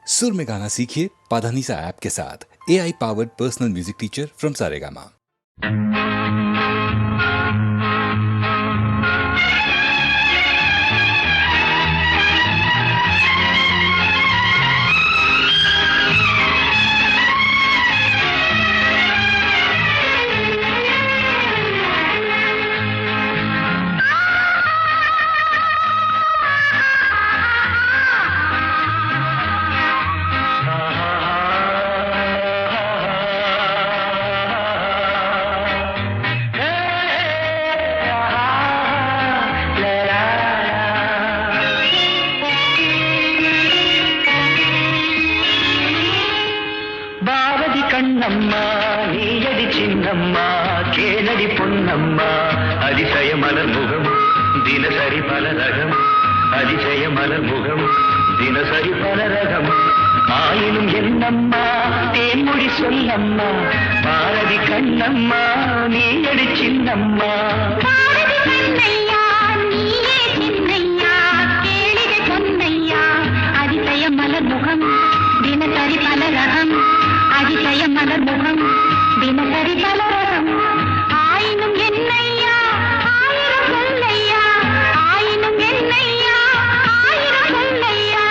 सुर में गाना सीखिए पाधानीसा ऐप के साथ। AI powered personal music teacher from Saregama. கண்ணம்மா நீயடி சின்னம்மா கேளடி பொன்னம்மா அதிசய மலர் முகம் தினசரி பல ரகம் அதிசய மலர் முகம் தினசரி பல ரகம் ஆயினும் என்னம்மா தேன்மொழி சொல்லம்மா பாரதி கண்ணம்மா நீயடி சின்னம்மா அதிசய மலர் முகம் தினசரி பல ரகம் அதிசய மலர் முகம் தினசரி பலரகம் ஆயினும் என்னையா ஆயிரம் சொல்லையா ஆயினும் என்னையா ஆயிரம் சொல்லையா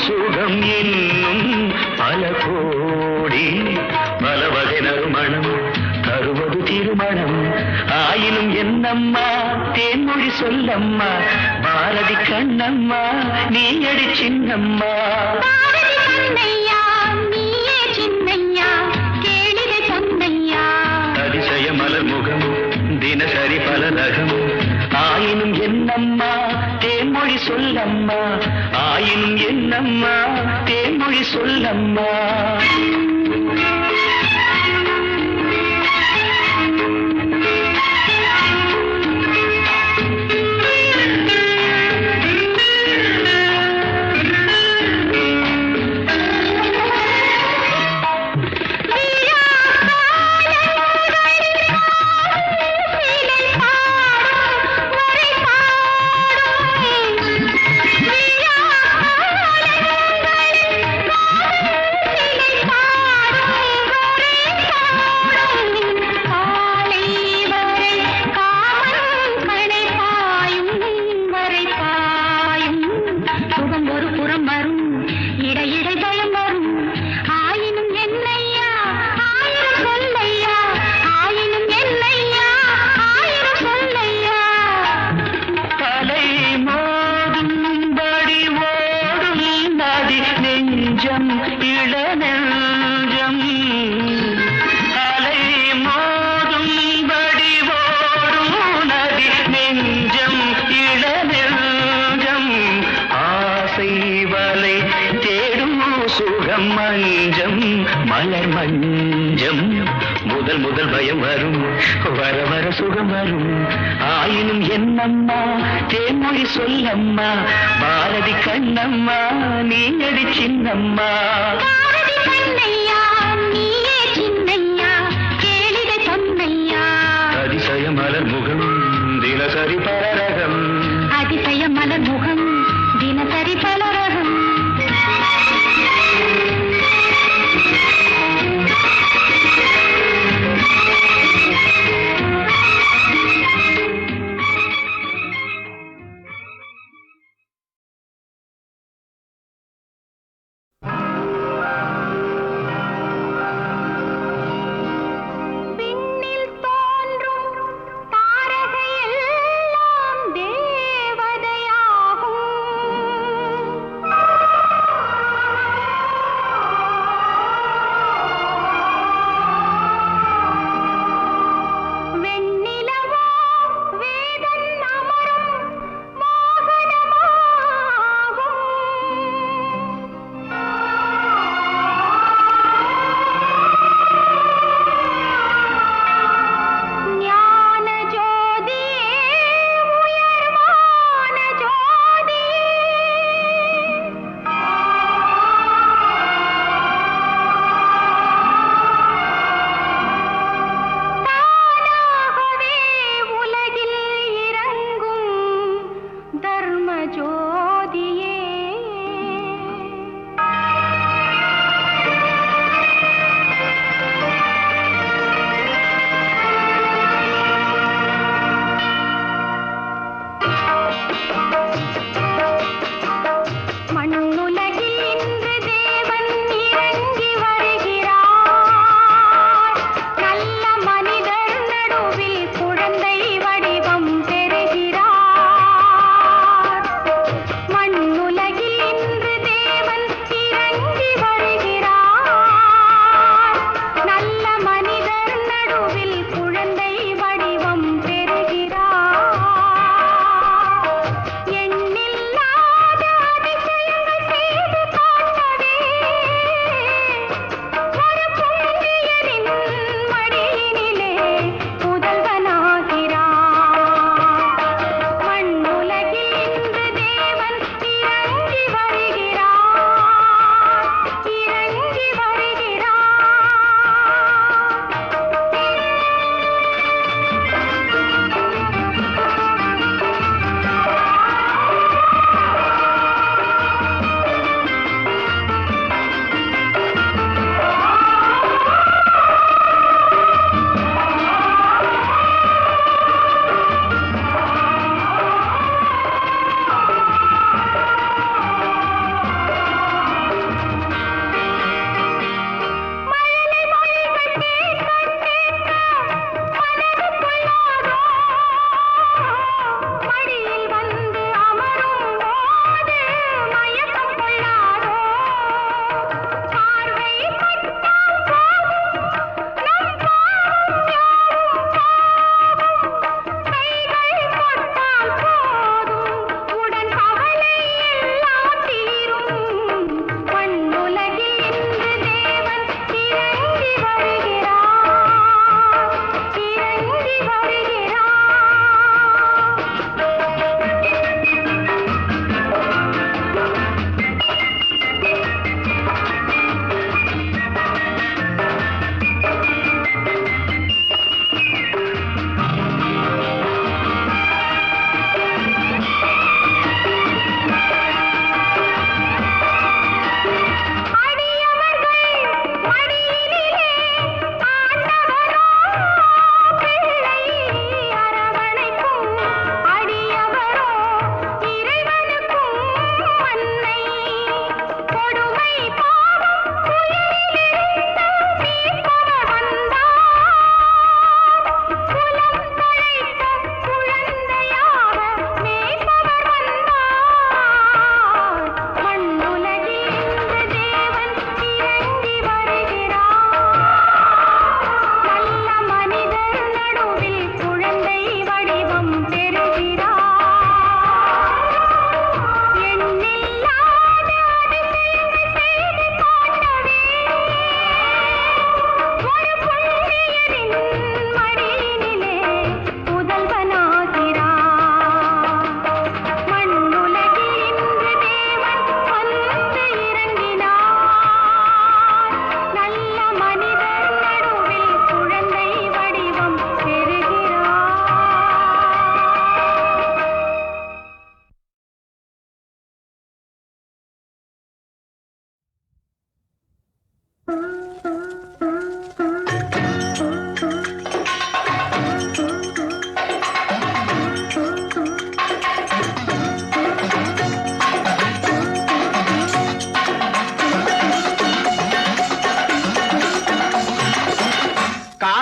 சுகம் என்னும் பல கோடி பல வகை நறுமணம் தருவது திருமணம் ஆயினும் என்னம்மா தேன்மொழி சொல்லம்மா பாரதி கண்ணம்மா நீயடி சின்னம்மா அதிசய மலர் முகம் தினசரி பல ரகம் ஆயினும் என்னம்மா தேன்மொழி சொல்லம்மா ஆயினும் என்னம்மா தேன்மொழி சொல்லம்மா மலர் மஞ்சம் முதல் முதல் பயம் வரும் வர வர சுகம் வரும் ஆயினும் என்னம்மா தேன்மொழி சொல்லம்மா பாரதி கண்ணம்மா நீயடி சின்னம்மா பாரதி கண்ணையா நீயே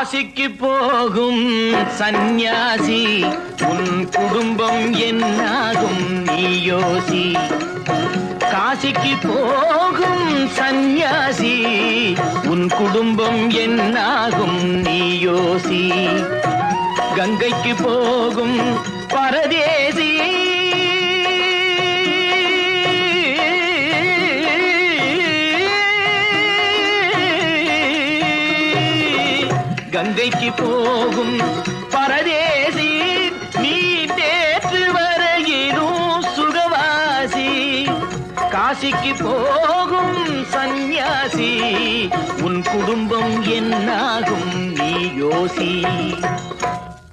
காசிக்கு போகும் சந்நியாசி உன் குடும்பம் என்னாகும் நீ யோசி. காசிக்கு போகும் சந்நியாசி உன் குடும்பம் என்னாகும் நீ யோசி. கங்கைக்கு போகும் பரதேசி கங்கைக்கு போகும் பரதேசி நீ நேற்று வரையிலும் சுகவாசி. காசிக்கு போகும் சந்நியாசி உன் குடும்பம் என்னாகும் நீ யோசி.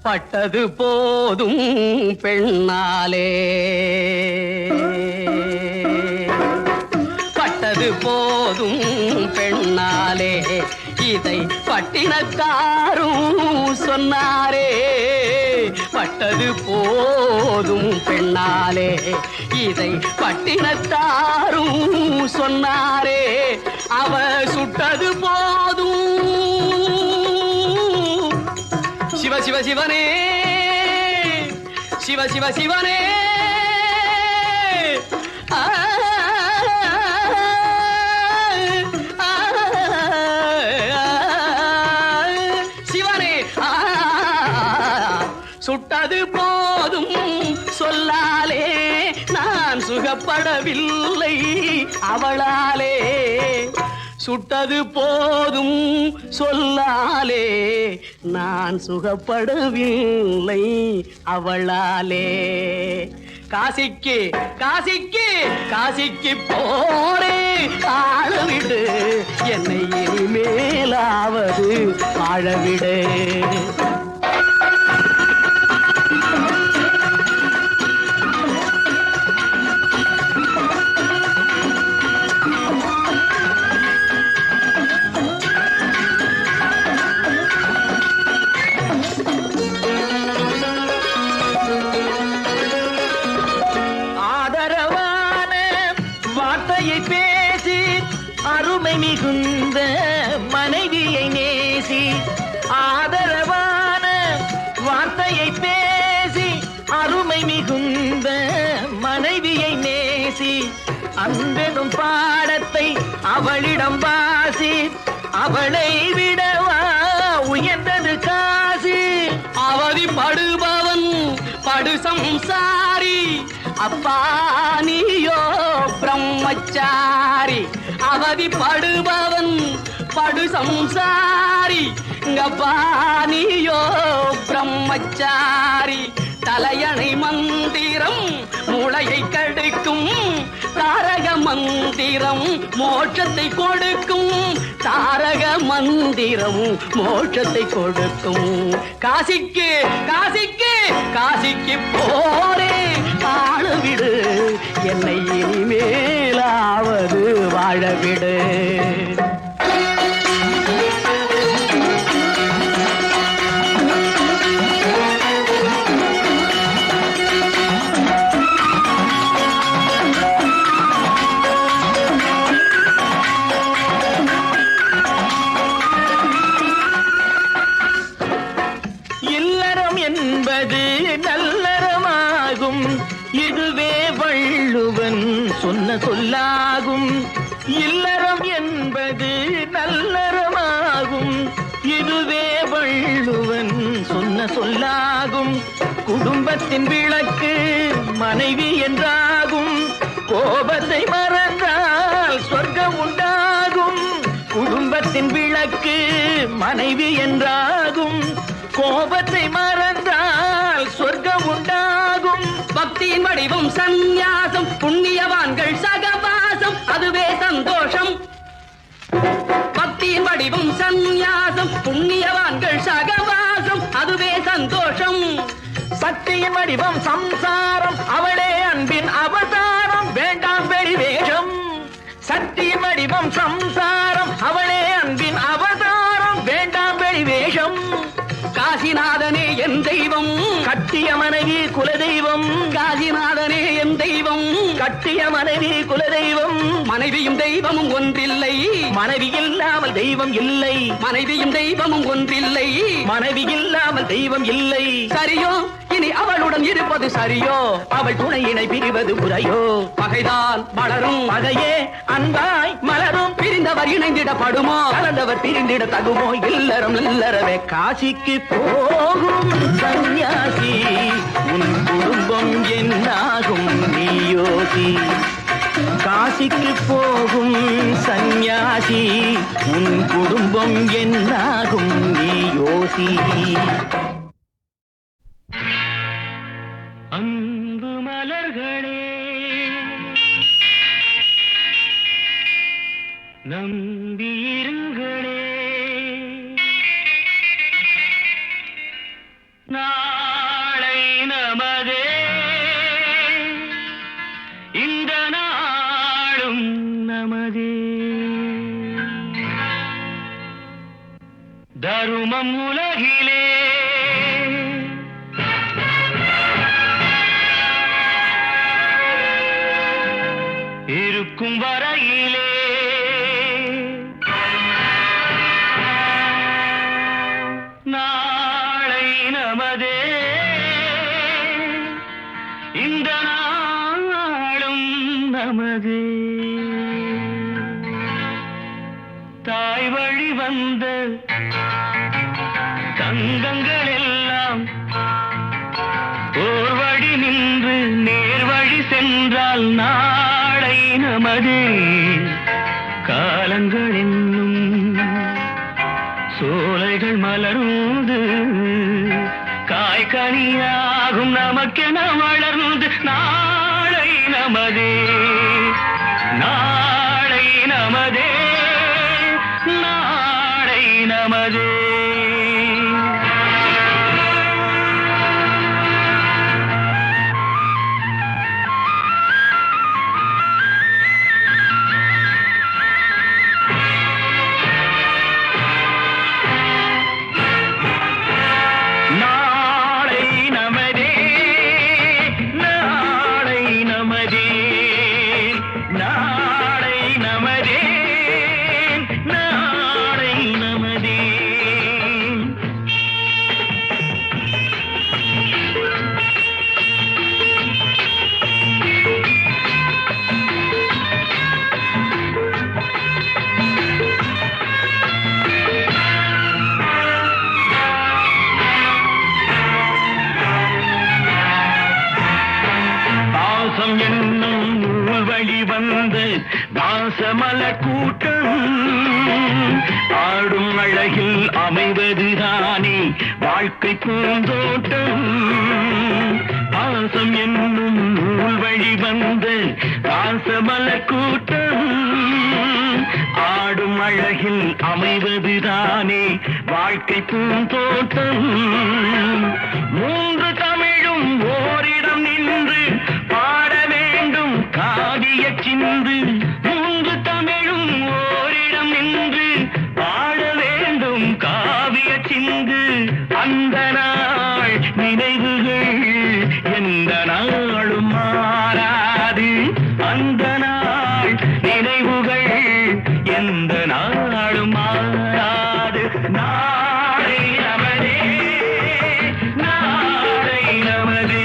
பட்டது போதும் பெண்ணாலே, பட்டது போதும் பெண்ணாலே, இதை பட்டினத்தாரும் சொன்னாரே. பட்டது போதும் பெண்ணாலே, இதை பட்டினத்தாரும் சொன்னாரே. அவ சுட்டது போதும் சிவ சிவ சிவனே, சிவ சிவ சிவனே. சிவனே சுட்டது போதும் சொல்லாலே, நான் சுகப்படவில்லை அவளாலே. சுட்டது போதும் சொல்லாலே, நான் சுகப்படவில்லை அவளாலே. காசிக்கு காசிக்கு காசிக்கு போரே ஆளவிடு, என்னை இனிமேலாவது வாழவிடு. பேசி அருமை மிகுந்த மனைவியை நேசி. ஆதரவான வார்த்தையை பேசி அருமை மிகுந்த மனைவியை நேசி. அன்பெனும் பாடத்தை அவளிடம் வாசி, அவளை விடவா உயர்ந்தது காசி. அவதிப்படுபவன் படு சம்சாரி, அப்பா நீயோ பிரம்மச்சாரி. அவதிப்படுபவன் படு சம்சாரி, அப்பா நீயோ பிரம்மச்சாரி. தலையணை மந்திரம் மூளையை கடுக்கும், தாரக மந்திரம் மோட்சத்தை கொடுக்கும். தாரக மந்திரம் மோட்சத்தை கொடுக்கும். காசிக்கு காசிக்கு காசிக்கு போரே வாழவிடு, என்னை இனிமேலாவது வாழவிடு. இல்லறம் என்பது நல்லறமாகும், இதுவே வள்ளுவன் சொன்ன சொல்லாகும். இல்லறம் என்பது நல்லறமாகும், இதுவே வள்ளுவன் சொன்ன சொல்லாகும். குடும்பத்தின் விளக்கு மனைவி என்றாகும், கோபத்தை மறந்தால் சொர்க்கம் உண்டாகும். குடும்பத்தின் விளக்கு மனைவி என்றாகும், கோபத்தை மறந்தால் சொர்க்கம் உண்டாகும். பக்தியின் வடிவம் சந்நியாசம், புண்ணியவான்கள் சகவாசம், அதுவே சந்தோஷம். பக்தியின் வடிவம் சந்நியாசம், புண்ணியவான்கள் சகவாசம், அதுவே சந்தோஷம். சக்தியின் வடிவம் சம்சாரம், அவளே அன்பின் அவதாரம், வேண்டாம் வெளிவேஷம். சக்தியின் வடிவம் சம்சாரம், அவளே அன்பின் அவதாரம், வேண்டாம் வெளிவேஷம். காசிநாதனே என் தெய்வம், கட்டி கட்டிய மனைவி குலதெய்வம் காசிநாதனே என் தெய்வம். கட்டிய மனைவி குலதெய்வம் மனைவியும் தெய்வமும் ஒன்றில்லை. மனைவி இல்லாமல் தெய்வம் இல்லை. மனைவியும் தெய்வமும் ஒன்றில்லை. மனைவி இல்லாமல் தெய்வம் இல்லை. சரியோ இனி அவளுடன் இருப்பது சரியோ? அவள் துணையினை பிரிவது முறையோ? பகைதான் வளரும் பகையே அன்பாய் மலரும். பிரிந்தவர் இணைந்திடப்படுமோ? கலந்தவர் பிரிந்திட தகுமோ? இல்லறம் இல்லறவே காசிக்கு போகும் சன்னியாசி, உன் குடும்பம் என்னாகும் நீ யோசி. காசிக்கு போகும் சன்னியாசி, உன் குடும்பம் என்னாகும் நீ யோசி. அன்பு மலர்களே நம்பியிருங்களே, நாளை நமதே, இந்த நாளும் நமதே. தருமம் உலகிலே இருக்கும் வரையிலே நாளை நமதே, இந்த நாளும் நமதே. தாய் வழி வந்த தங்கங்கள் எல்லாம் ஓர் வழி நின்று நேர் வழி சென்றால் நாளை நமதே. காலங்கள் என்னும் சோலைகள் மலர்ந்து காய்கனியாகும் நமக்கென வளர்ந்து நாளை நமதே, நாளை நமதே, நாளை நமதே. வாசமலர் கூட்டம் ஆடும் அழகில் அமைவதுதானே வாழ்க்கை பூந்தோட்டம். பாசம் என்னும் நூல் வழி வந்த வாசமலர் கூட்டம் ஆடும் அழகில் அமைவதுதானே வாழ்க்கை பூந்தோட்டம். மூன்று தமிழும் ஓரிடம் நின்று பாட வேண்டும் காவிய சிந்து. மூன்று தமிழும் ஓரிடம் நின்று பாட வேண்டும் காவிய சிந்து. அந்த நாள் நினைவுகள் எந்த நாளும் மாறாது. அந்த நாள் நினைவுகள் எந்த நாளும் மாறாது. நாளை நமதே, நாளை நமதே.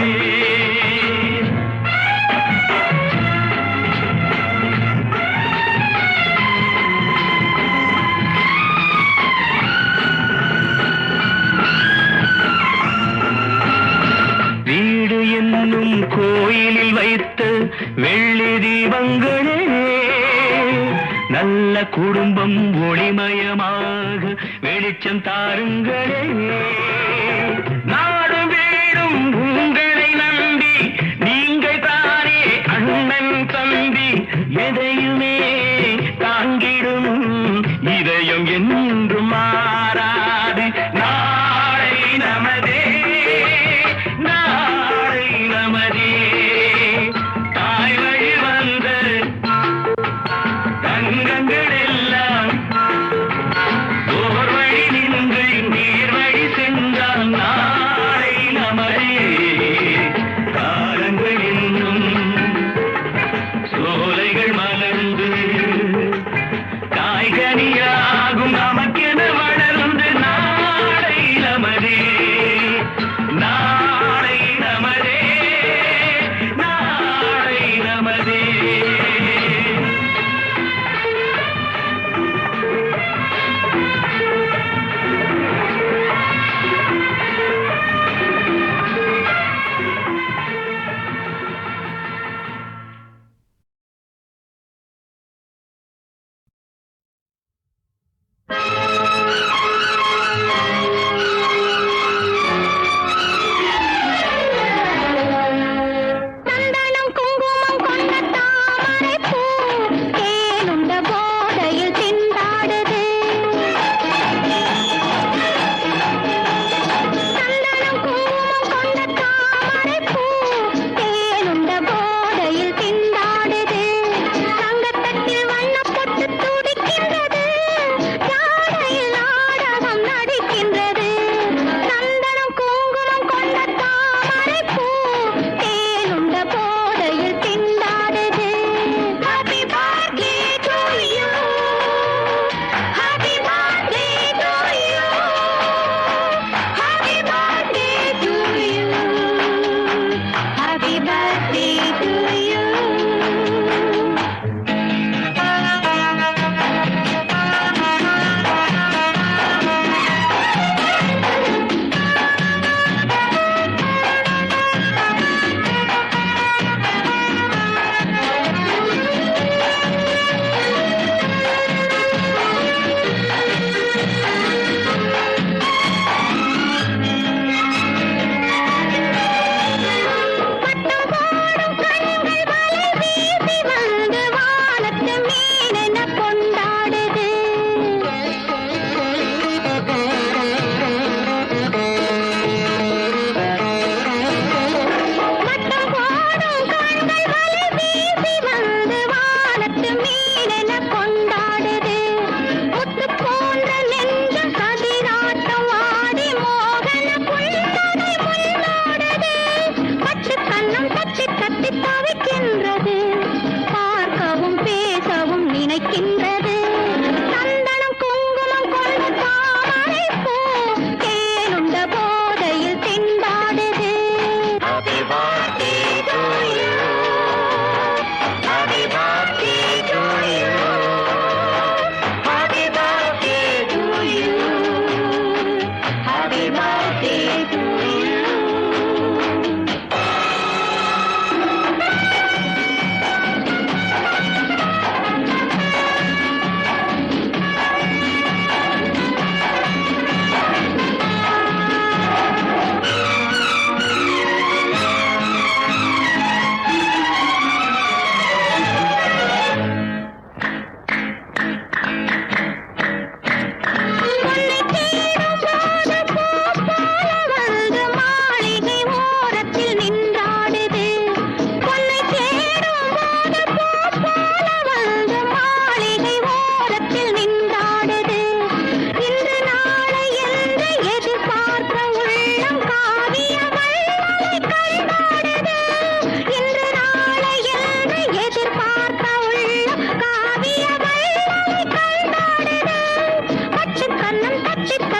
வீடு என்னும் கோயிலில் வைத்த வெள்ளி தீபங்களே, நல்ல குடும்பம் ஒளிமயமாக வெளிச்சம் தாருங்களே. நாடு வீடும் உங்களை நம்பி நீங்கள் தானே அண்ணன் தம்பி. எதையுமே தாங்கிடும் இதயம் என்றும் மாறாது. நாளை நமதே, நாளை நமதே. தாய் வழி வந்த தங்கங்கள் எல்லாம் ஓர் வழி நின்று நேர் வழி சென்றால் நாளை நமதே.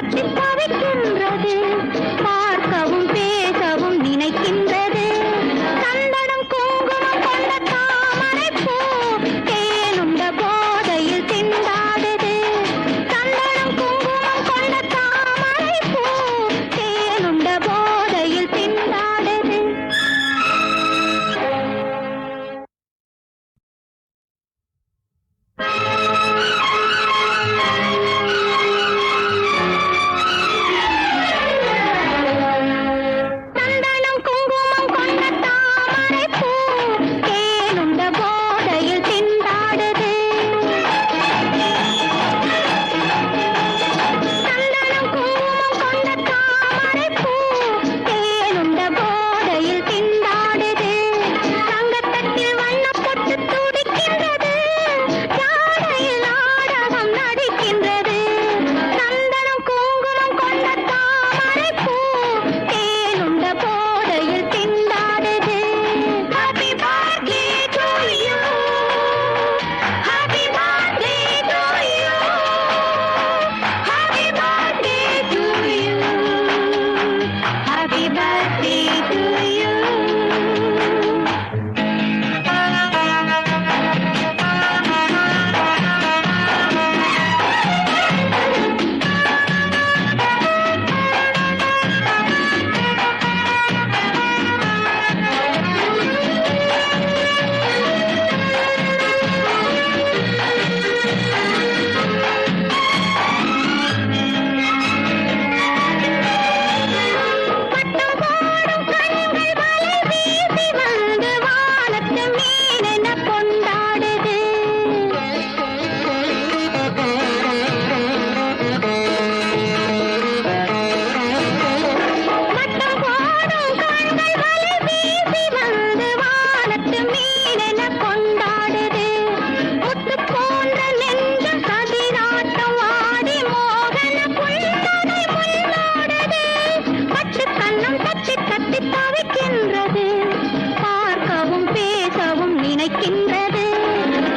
தட்டி தவிக்கின்றது, பார்க்கவும் பேசவும் நினைக்கின்றது. சந்தனம் குங்குமம் கொண்ட தாமரை பூ தேனுண்ட போதையில் திண்டாடுது. சந்தனம் குங்குமம் கொண்ட தாமரை பூ தேனுண்ட போதையில் திண்டாடுது. சந்தனம் குங்குமம் கொண்ட தாமரை பூ தேனுண்ட போதையில் திண்டாடுது. சந்தனம் குங்குமம் கொண்ட தாமரை பூ தேனுண்ட போதையில் திண்டாடுது. தங்கத்தட்டில் வண்ணப் பொட்டு துடிக்கின்றது, ஜாடையில் நாடகம் நடிக்கின்றது. சந்தனம் குங்குமம் கொண்ட தாமரை பூ தேனுண்ட போதையில் திண்டாடுது. Happy birthday to you. Happy birthday to you. Happy birthday to you. Happy birthday to you. வட்டம் போடும் கண்கள் வலை வீசி வந்து வானத்து மீனென கொண்டாடுது. வட்டம் போடும் கண்கள் வலை வீசி வந்து வானத்து மீனென கொண்டாடுது. முத்து போன்ற நெஞ்சம் கதிராட்டம் ஆடி மோகன புன்னகை முன்னோடுது. பட்டு கண்ணம் தட்டி தட்டி தவிக்கின்றது, பார்க்கவும் பேசவும் நினைக்கின்றது.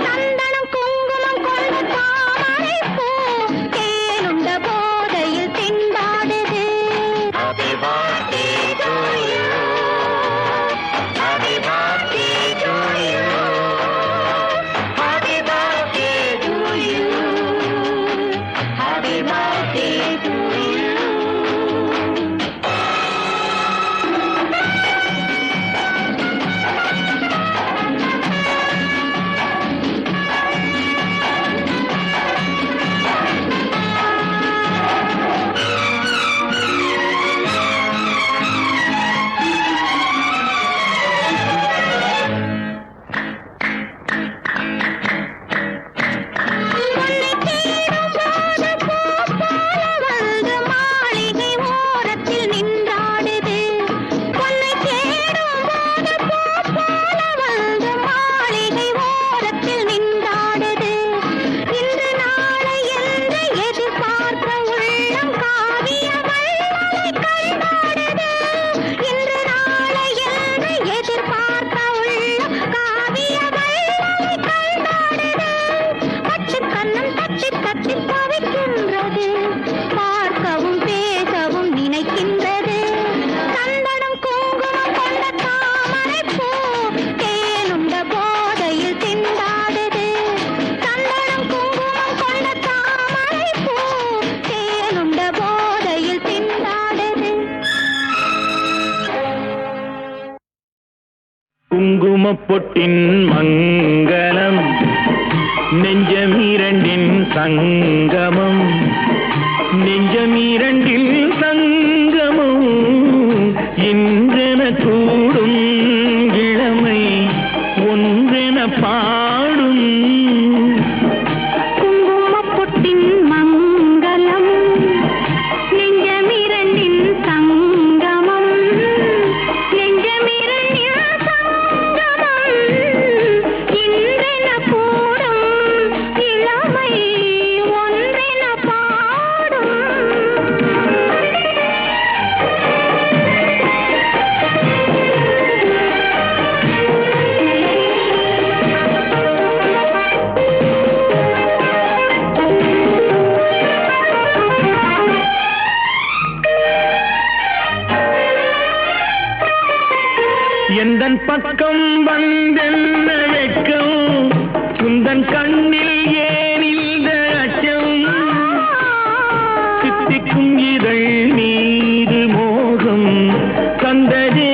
சந்தனம் குங்குமம் கொண்ட தாமரை பூ தேனுண்ட போதையில் திண்டாடுது. Happy birthday to you. Happy birthday to you. Happy birthday to you. Happy birthday to you. உன்னை தேடும் போது பூ போல வந்து மாளிகை ஓரத்தில் நின்றாடுது. உன்னை தேடும் போது பூ போல வந்து மாளிகை ஓரத்தில் நின்றாடுது. இன்று நாளை என்று எதிர்பார்த்த உள்ளம் காவிய வள்ளலை கண்டாடுது. இன்று நாளை என்று எதிர்பார்த்த உள்ளம் காவிய வள்ளலை கண்டாடுது. பட்டு கண்ணம் தட்டி தட்டி தவிக்கின்றது, பார்க்கவும் பேசவும் நினைக்கின்றது. சந்தனம் குங்குமம் கொண்ட தாமரை பூ தேனுண்ட போதையில் திண்டாடுது. சந்தனம் குங்குமம் கொண்ட தாமரை பூ தேனுண்ட போதையில் திண்டாடுது. குங்குமப்பொட்டின் மங்களம், நெஞ்சமீரண்டின் சங்கமம், நெஞ்சமீரண்டில் சங்கமம், இன்றென கூடும் இளமை ஒன்றென பாடும். குங்குமப்பொட்டின் மங்களம், நெஞ்சமிரண்டின் சங்கமம், நெஞ்சமிரண்டின் சங்கமம், இன்றென கூடும் இளமை ஒன்றென பாடும். என் பக்கம் வந்தென்ன வெட்கம் குந்தன் கண்ணில் ஏன் இந்த அச்சம் சித்திக்கும் இதழ் மீது மோகம் தந்ததே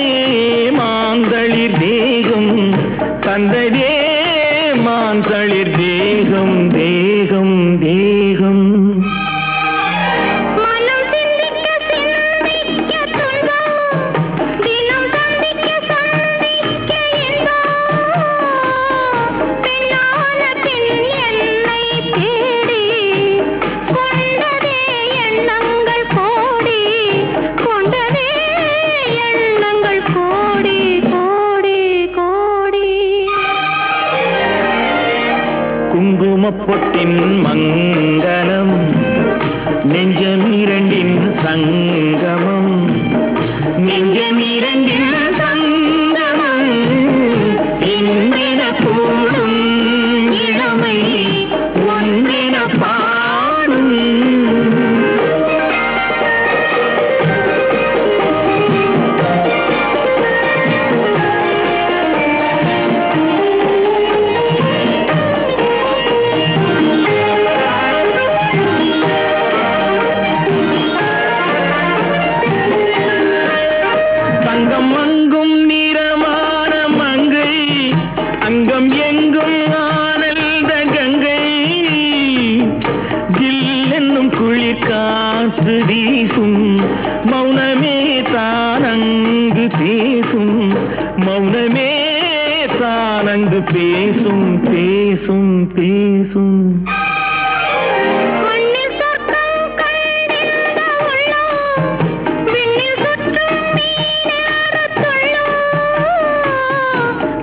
மாந்தளிர் தேகம் தந்ததே மாந்தளிர் தேகம் தேகம் தேகம் மனம் சிந்திக்க சிந்திக்க துன்பம் தினம் சந்திக்க சந்திக்க இன்பம் பெண்ணான பின் என்னை தேடி கொண்டதே எண்ணங்கள் கோடி கொண்டதே எண்ணங்கள் கோடி கோடி கோடி குங்குமப்பொட்டின் மங்களம் நெஞ்சம் இரண்டின் சங்கமம் நெஞ்சம் இரண்டின் சங்கமம் இன்றென கூடும் இளமை ஒன்றென பாடும் தங்கம் அங்கும் நிறமான மங்கை அங்கம் எங்கும் ஆனந்த கங்கை ஜில் என்னும் குளிர் காற்று வீசும் மௌனமே தானங்கு பேசும் மௌனமே தானங்கு பேசும் பேசும் பேசும் மண்ணில் சொர்க்கம் கண்டிருந்த உள்ளம் விண்ணில் சுற்றும் மீனேறத் துள்ளும்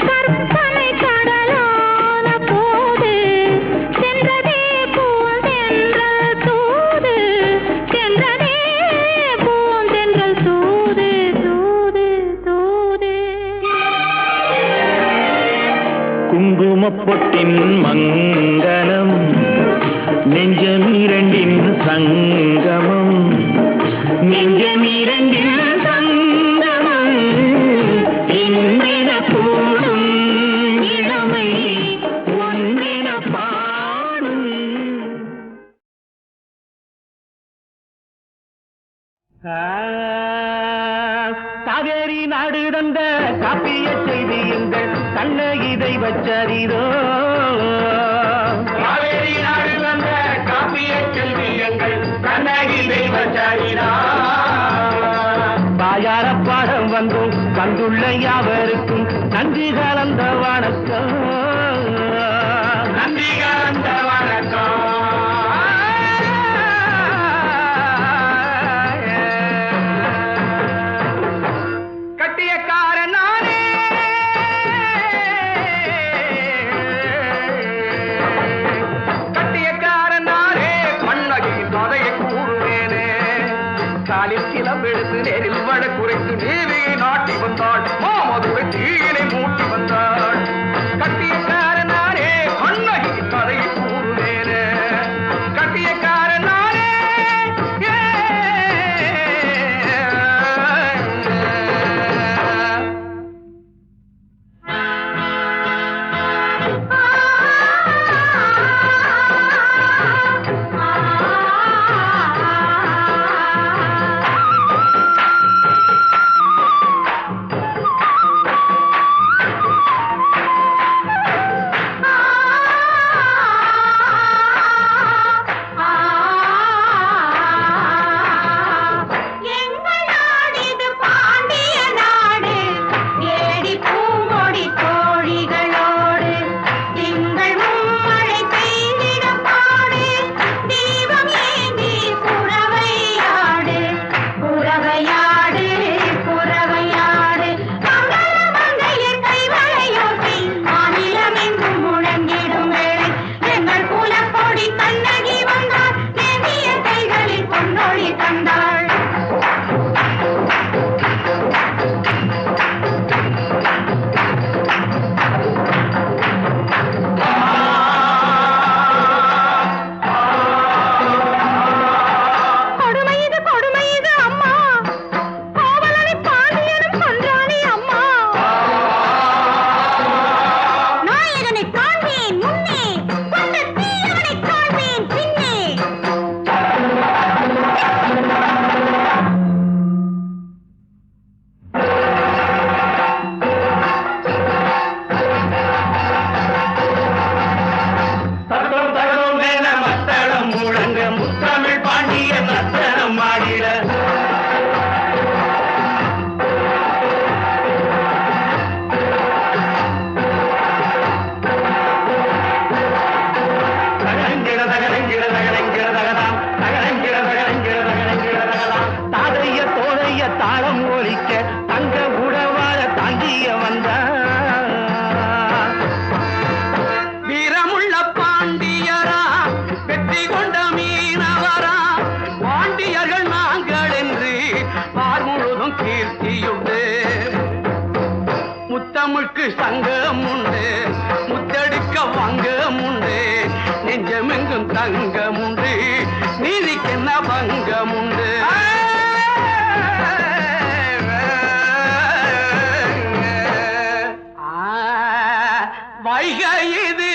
கற்பனை கடலான போது சென்றதே பூந்தென்றல் தூது சென்றதே பூந்தென்றல் தூது தூது தூது குங்குமப்பொட்டின் மங்களம் நெஞ்சம் இரண்டின் சங்கமம் நெஞ்சம் இரண்டின் சங்கமம் இன்றென கூடும் இளமை ஒன்றென பாடும் காவேரி நாடு தந்த காப்பிய செய்தி எங்கள் கண்ணகிதை வச்சரிதோ காவேரி நாடு தந்த காப்பிய செய்தி எங்கள் கண்ணகிதை வச்சரிதா தாயார பாடம் வந்தும் வந்துள்ள யாவருக்கும் நன்றி கலந்த வணக்கம் நன்றி கலந்த வணக்கம் கட்டியக்காரன் நானே கட்டியக்காரன் நானே கண்ணகியின் கதையை கூறுவேனே காலில் கிளம்பெடுத்து நேரில் வட குறைத்து நீதியை நாட்டி வந்தாள் மாமதுரை தீயினை மூட்டி வந்தாள் கட்டியக்காரன் நானே கண்ணகியின் கதையை கூறுவேனே கட்டியக்காரன் நானே தாளம் ஒலிக்க தங்க உடவார தாங்கிய வந்தார். வீரமுள்ள பாண்டியரா வெற்றி கொண்ட மீனவரா பாண்டியர்கள் நாங்கள் என்று பார் முழுதும் கீர்த்தியுண்டு. முத்தமிழ்க்கு சங்கம் உண்டு, முத்தெடுக்க வங்கம் உண்டு, நெஞ்சமெங்கும் தங்கம் உண்டு, நீதிக்கென்ன பங்கம் உண்டு. வைகை இது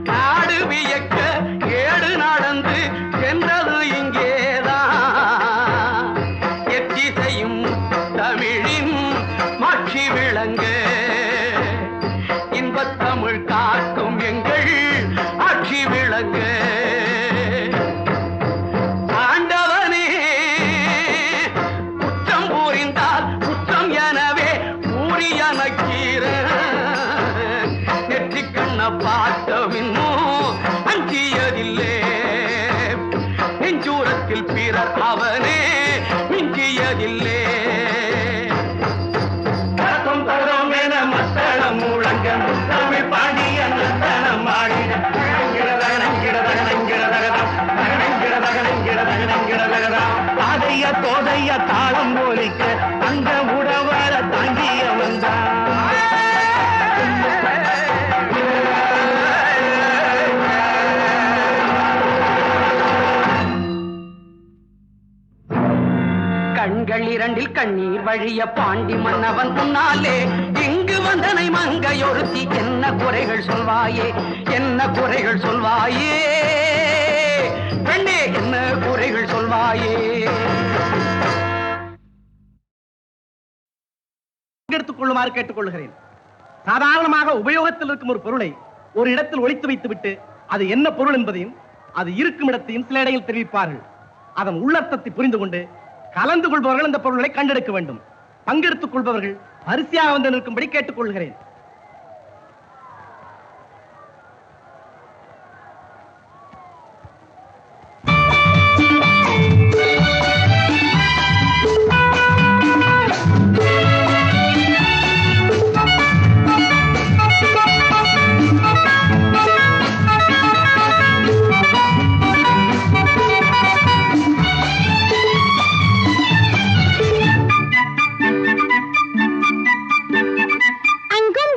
நாடு வியக்க ஏடு நடந்து சென்றது இங்கேதான். எத்திசையும் தமிழின் மாட்சி விளங்க இன்பத் தமிழ் காக்கும் எங்கள் ஆட்சி விளங்க. ஆண்டவனே குற்றம் புரிந்தால் குற்றம் எனவே கூறிய நக்கீர நெற்றிக் கண்ண பார்த்தவின்னோ அஞ்சியதில்லை. நெஞ்சூரத்தில் பிறர் அவனே மிஞ்சியதில்லை. தரம் தரம் என மத்தளம் முழங்க முத்தமிழ் பாண்டிய நத்தனம் ஆடின தாதைய தோதைய தாளம் போலிக்க தங்க உடவர தாங்கிய வந்தார். கண்கள் இரண்டில் கண்ணீர் வழிய பாண்டி மன்னவன் முன்னாலே இங்கு வந்தனை மங்கையொருத்தி என்ன குறைகள் சொல்வாயே, என்ன குறைகள் சொல்வாயே பெண்ணே, என்ன குறைகள் சொல்வாயே. எடுத்துக் கொள்ளுமாறு கேட்டுக்கொள்கிறேன். சாதாரணமாக உபயோகத்தில் இருக்கும் ஒரு பொருளை ஒரு இடத்தில் ஒளித்து வைத்துவிட்டு அது என்ன பொருள் என்பதையும் அது இருக்கும் இடத்தையும் சில இடையில் தெரிவிப்பார்கள். அதன் உள்ளர்த்தத்தை புரிந்து கொண்டு கலந்து கொள்பவர்கள் அந்த பொருளை கண்டெடுக்க வேண்டும். பங்கெடுத்துக் கொள்பவர்கள் வரிசையாக வந்து நிற்கும்படி கேட்டுக்கொள்கிறேன். அங்கும்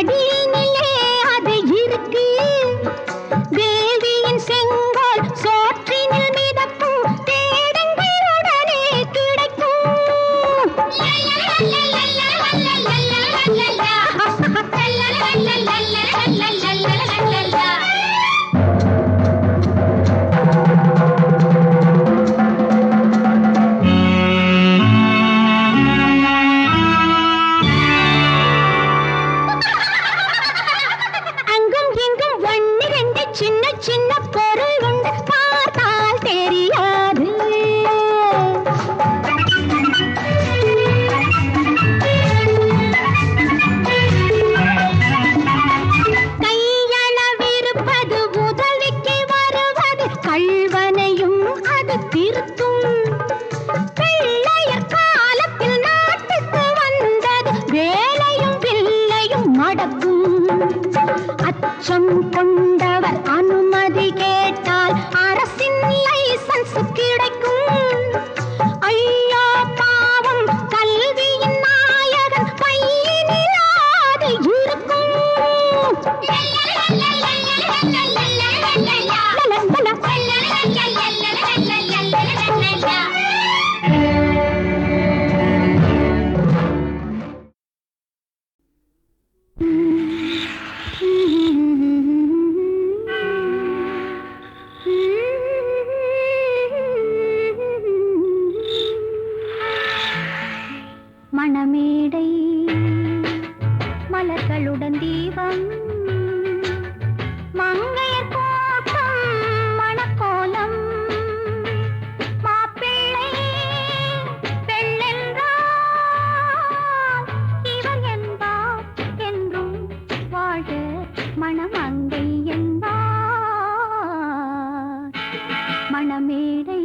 மடியினிலே அது இருக்கு தேவியின் செங்கோல் சோற்றினில் மிதக்கும் தேடுங்கள் உடனே கிடைக்கும் அங்கும் இங்கும் ஒன்று ரெண்டு சின்ன சின்ன பொருள் உண்டு பார்த்தால் தெரியாது கையளவிருப்பது உதவிக்கு வருவது கள்வனையும் அது திருத்தும் பிள்ளையர் காலத்தில் நாட்டுக்கு வந்தது வேலையும் பிள்ளையும் மடக்கும் அச்சம் கொண்டவர் அனுமதி கேட்டால் அரசின் லைசன்ஸ் கிடைக்கும் ஐயோ பாவம் கல்வியின் நாயகன் பையினில் அது இருக்கும் மணமேடை மலர்களுடன் தீபம் மங்கையர் கோட்டம் மணக்கோலம் மாப்பிள்ளை பெண்ணென்றால் இவர் என்பார் என்றும் வாழ்க மணமங்கை என்பார் மணமேடை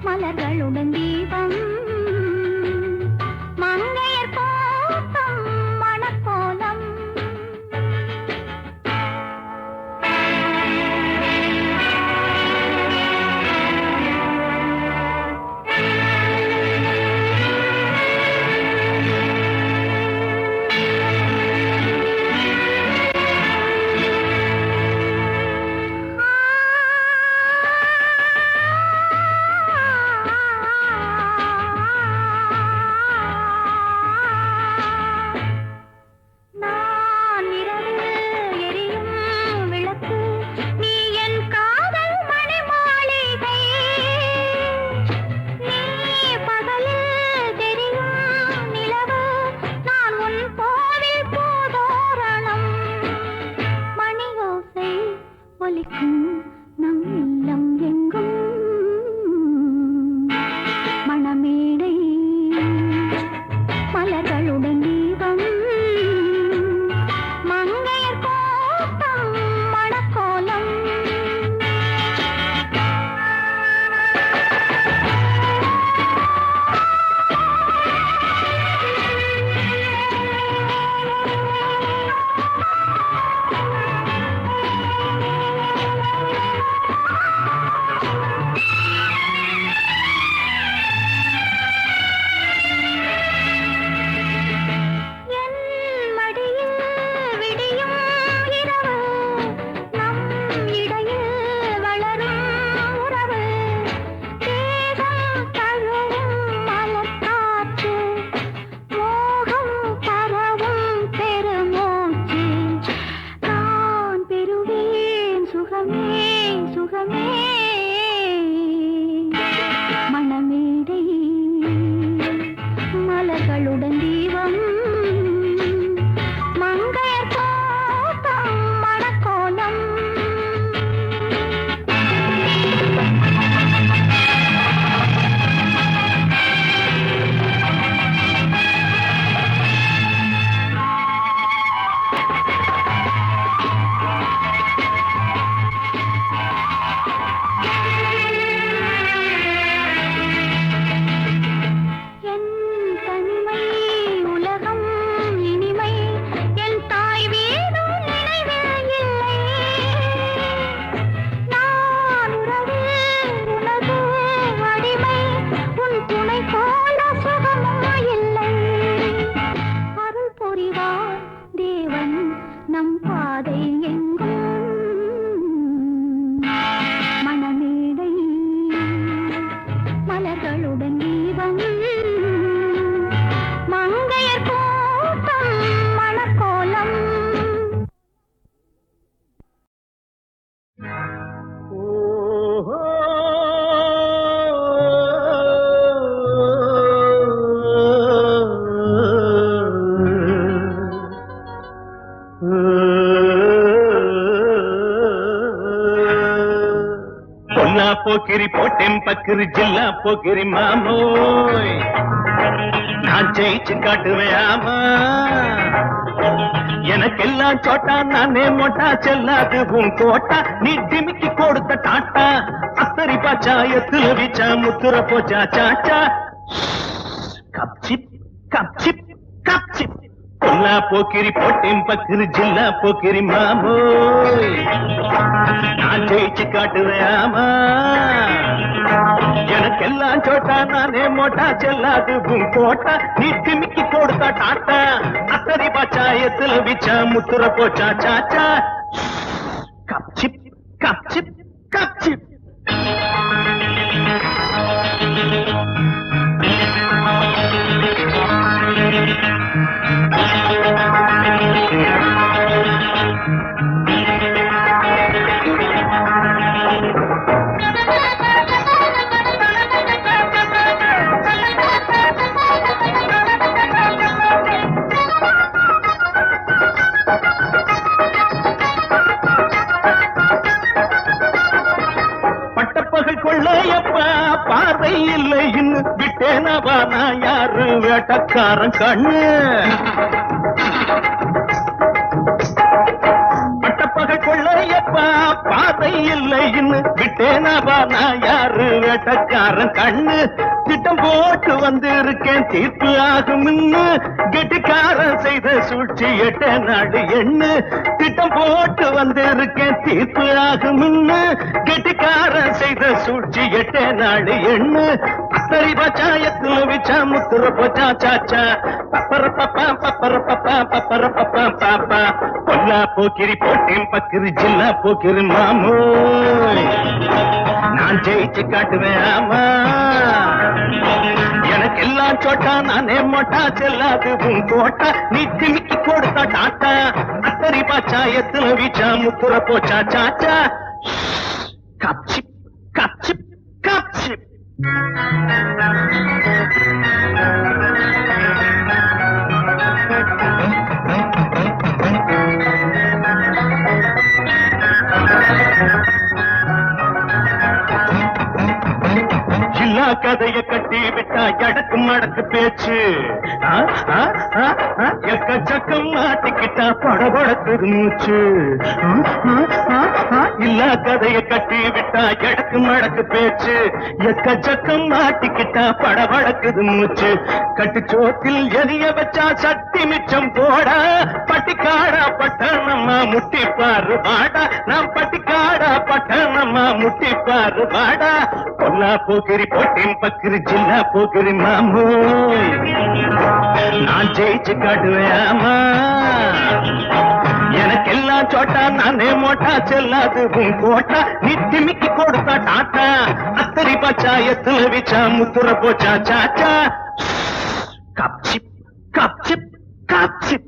மலர்களுடன் தீபம் மங்கையர் கோட்டம் மணக்கோலம் போக்கிரி போட்டேன் பக்கிரி ஜில்லா போக்கிரி மாமோய் நான் ஜெயிச்சு காட்டுவேன் ஆமா எனக்கெல்லாம் சோட்டா நானே மோட்டா செல்லாது உன் கோட்டா நீ டிமிக்கி கொடுத்த டாட்டா அத்தரி பாச்சா எத்துல வீச்சா முத்துற போச்சா சாச்சா கப்சிப் கப்சிப் கப்சிப் பொல்லா போக்கிரி போட்டேன் பக்கிரி ஜில்லா போக்கிரி மாமோய் நான் ஜெயிச்சு காட்டுவேன் ஆமா எனக்கெல்லாம் சோட்டா நானே மோட்டா செல்லாது உன் கோட்டா நீ திமிக்கி கொடுத்தா டாட்டா அத்தரி பாச்சா எத்துல வீச்சா முத்துற போச்சா சாச்சா கப்சிப் கப்சிப் கப்சிப் பட்டப்பகல் கொள்ளையப்பா பார்வை இல்லை இன்னும் விட்டேனவா நான் யாரு வேட்டக்காரன் கண்ணு பட்டப்பகல் கொள்ளையப்பா பார்வை இல்லை இன்னும் விட்டேனவா நான் யாரு வேட்டக்காரன் கண்ணு திட்டம் போட்டு வந்து இருக்கேன் தீர்ப்பு ஆகும் கெட்டிக்காரன் செய்த சூழ்ச்சி 8 நாடு எண்ணு திட்டம் போட்டு வந்து இருக்கேன் தீர்ப்பு ஆகும் கெட்டிக்காரன் செய்த சூழ்ச்சி 8 நாடு எண்ணு அத்தரி பச்சாயத்துல விச்சா முத்துற போச்சா சாச்சா பப்பர பப்பா பப்பர பப்பா பப்பர பப்பா பாப்பா பொல்லா போக்கிரி போட்டேன் பக்கிரி ஜில்லா போக்கிரி மாமோய் நான் ஜெயிச்சு காட்டுவேன் ஆமா எனக்கெல்லாம் சோட்டா நானே மோட்டா செல்லாது உன் கோட்டா நீ திமிக்கி கொடுத்தா டாட்டா அத்தரி பாச்சா எத்துல வீச்சா முத்துற போச்சா சாச்சா கப்சிப் கப்சிப் கப்சிப் எல்லா கதைய கட்டி விட்டா எடக்கு மடக்கு பேச்சு எக்கச்சக்கம் மாட்டிக்கிட்டா படபடக்குது மூச்சு எல்லா கதைய கட்டி விட்டா எடக்கு மடக்கு பேச்சு எக்கச்சக்கம் மாட்டிக்கிட்டா படபடக்குது மூச்சு கட்டுச்சோத்தில் எரிய வச்சா சட்டி மிச்சம் போடா பட்டிக்காடா பட்டணமா முட்டிப்பாரு வாடா நாம் பட்டிக்காடா பட்டணமா முட்டிப்பாரு வாடா பொல்லா போக்கிரி போட்டேன் பக்கிரி ஜில்லா போக்கிரி மாமோய் நான் ஜெயிச்சு காட்டுவேன் ஆமா எனக்கெல்லாம் சோட்டா நானே மோட்டா செல்லாது உன் கோட்டா நீ திமிக்கி கொடுத்தா டாட்டா அத்தரி பாச்சா எத்துல வீச்சா முத்துற போச்சா சாச்சா கப்சிப் கப்சிப் கப்சிப்